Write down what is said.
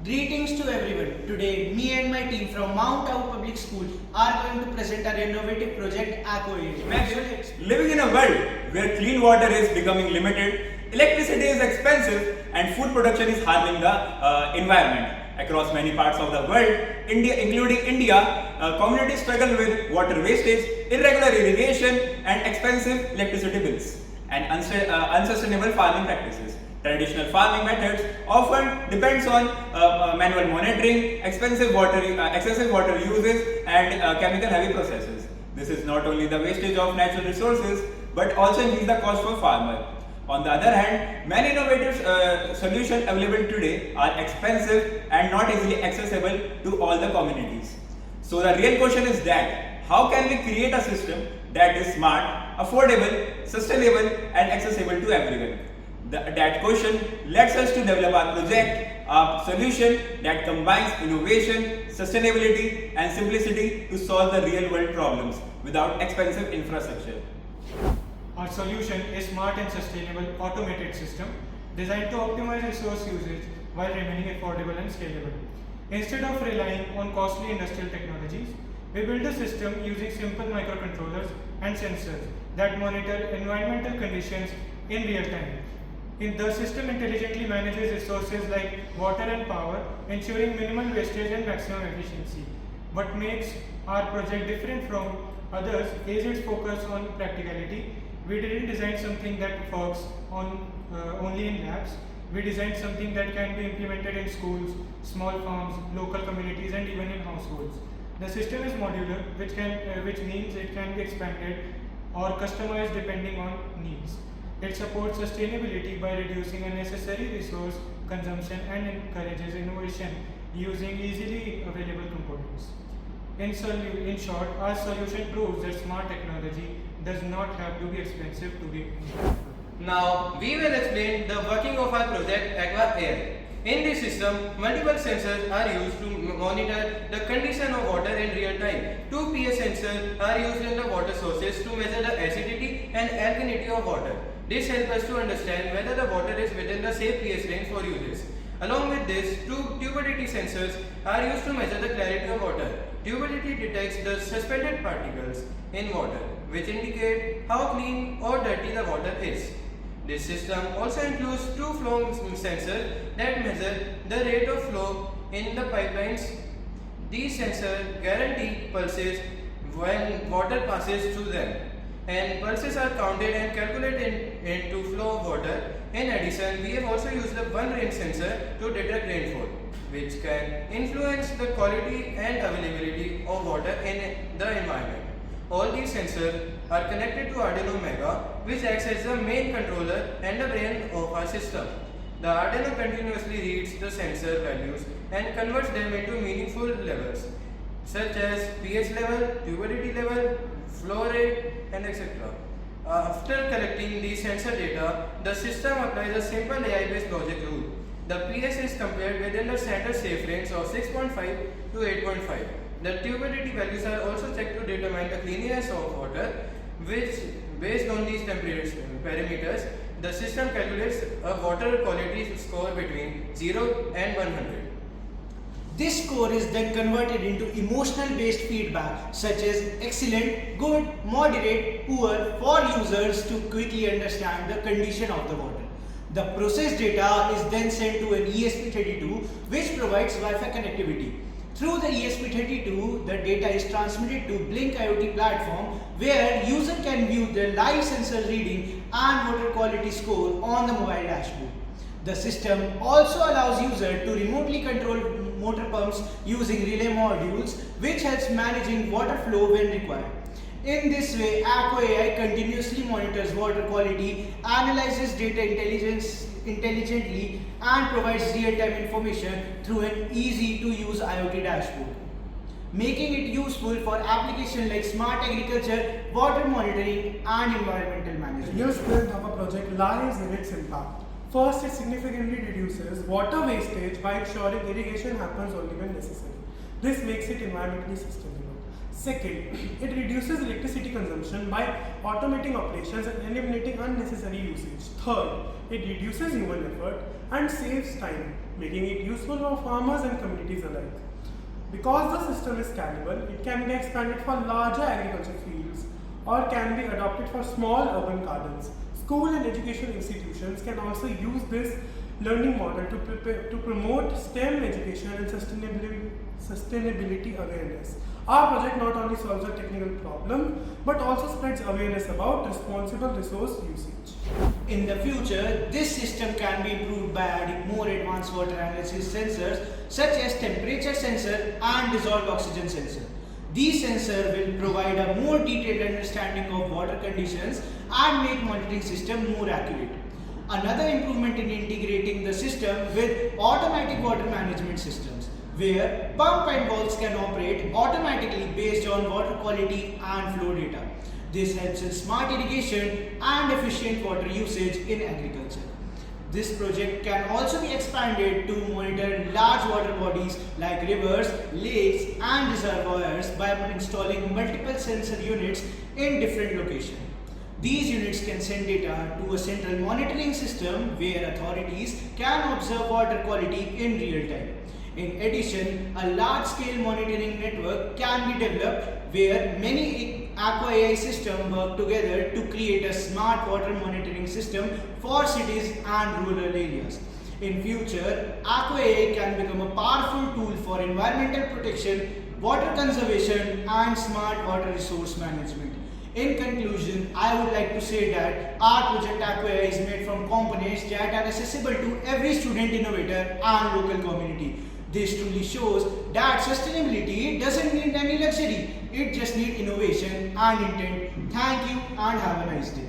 Greetings to everyone. Today, me and my team from Mount Abu Public School are going to present our innovative project AquaAid. Imagine living in a world where clean water is becoming limited, electricity is expensive, and food production is harming the environment. Across many parts of the world, including India, communities struggle with water wastage, irregular irrigation, and expensive electricity bills, and unsustainable farming practices. Traditional farming methods often depends on manual monitoring, excessive water uses, and chemical-heavy processes. This is not only the wastage of natural resources, but also increase the cost for farmer. On the other hand, many innovative solutions available today are expensive and not easily accessible to all the communities. So the real question is that how can we create a system that is smart, affordable, sustainable, and accessible to everyone? That question leads us to develop our project, a solution that combines innovation, sustainability, and simplicity to solve the real world problems without expensive infrastructure. Our solution is smart and sustainable automated system designed to optimize resource usage while remaining affordable and scalable. Instead of relying on costly industrial technologies, we build a system using simple microcontrollers and sensors that monitor environmental conditions in real time. The system intelligently manages resources like water and power, ensuring minimal wastage and maximum efficiency. What makes our project different from others is its focus on practicality. We didn't design something that works only in labs. We designed something that can be implemented in schools, small farms, local communities, and even in households. The system is modular, which means it can be expanded or customized depending on needs. It supports sustainability by reducing unnecessary resource consumption and encourages innovation using easily available components. In short, our solution proves that smart technology does not have to be expensive to be impactful. Now, we will explain the working of our project AquaAir. In this system, multiple sensors are used to monitor the condition of water in real time. Two pH sensors are used in the water sources to measure the acidity and alkalinity of water. This helps us to understand whether the water is within the safe pH range for uses. Along with this, two turbidity sensors are used to measure the clarity of water. Turbidity detects the suspended particles in water, which indicate how clean or dirty the water is. This system also includes two flow sensors that measure the rate of flow in the pipelines. These sensors guarantee pulses when water passes through them, and pulses are counted and calculated into flow of water. In addition, we have also used the one rain sensor to detect rainfall, which can influence the quality and availability of water in the environment. All these sensors are connected to Arduino Mega, which acts as the main controller and the brain of our system. The Arduino continuously reads the sensor values and converts them into meaningful levels, such as pH level, turbidity level, flow rate, and etc. After collecting the sensor data, the system applies a simple AI-based logic rule. The pH is compared within the standard safe range of 6.5 to 8.5. The turbidity values are also checked to determine the cleanliness of water, which, based on these parameters, the system calculates a water quality score between 0 and 100. This score is then converted into emotional based feedback such as excellent, good, moderate, poor for users to quickly understand the condition of the water. The processed data is then sent to an ESP32 which provides Wi-Fi connectivity. Through the ESP32, the data is transmitted to Blink IoT platform where user can view the live sensor reading and water quality score on the mobile dashboard. The system also allows user to remotely control motor pumps using relay modules, which helps managing water flow when required. In this way, AquaAI continuously monitors water quality, analyzes data intelligently, and provides real-time information through an easy-to-use IoT dashboard, making it useful for applications like smart agriculture, water monitoring, and environmental The management. real strength of a project lies in its impact. First, it significantly reduces water wastage by ensuring irrigation happens only when necessary. This makes it environmentally sustainable. Second, it reduces electricity consumption by automating operations and eliminating unnecessary usage. Third, it reduces human effort and saves time making it useful for farmers and communities alike. Because the system is scalable, it can be expanded for larger agriculture fields or can be adopted for small urban gardens. School and educational institutions can also use this learning model to promote STEM education and sustainability awareness. Our project not only solves a technical problem but also spreads awareness about responsible resource usage. In the future, this system can be improved by adding more advanced water analysis sensors such as temperature sensor and dissolved oxygen sensor. These sensors will provide a more detailed understanding of water conditions and make monitoring system more accurate. Another improvement in integrating the system with automatic water management systems, where pump and valves can operate automatically based on water quality and flow data. This helps in smart irrigation and efficient water usage in agriculture. This project can also be expanded to monitor large water bodies like rivers, lakes and reservoirs by installing multiple sensor units in different locations. These units can send data to a central monitoring system where authorities can observe water quality in real time. In addition, a large-scale monitoring network can be developed where many Aqua AI systems work together to create a smart water monitoring system for cities and rural areas. In future, Aqua AI can become a powerful tool for environmental protection, water conservation and smart water resource management. In conclusion, I would like to say that our project Aqua AI is made from components that are accessible to every student, innovator and local community. This truly shows that sustainability doesn't need any luxury, it just needs innovation and intent. Thank you and have a nice day.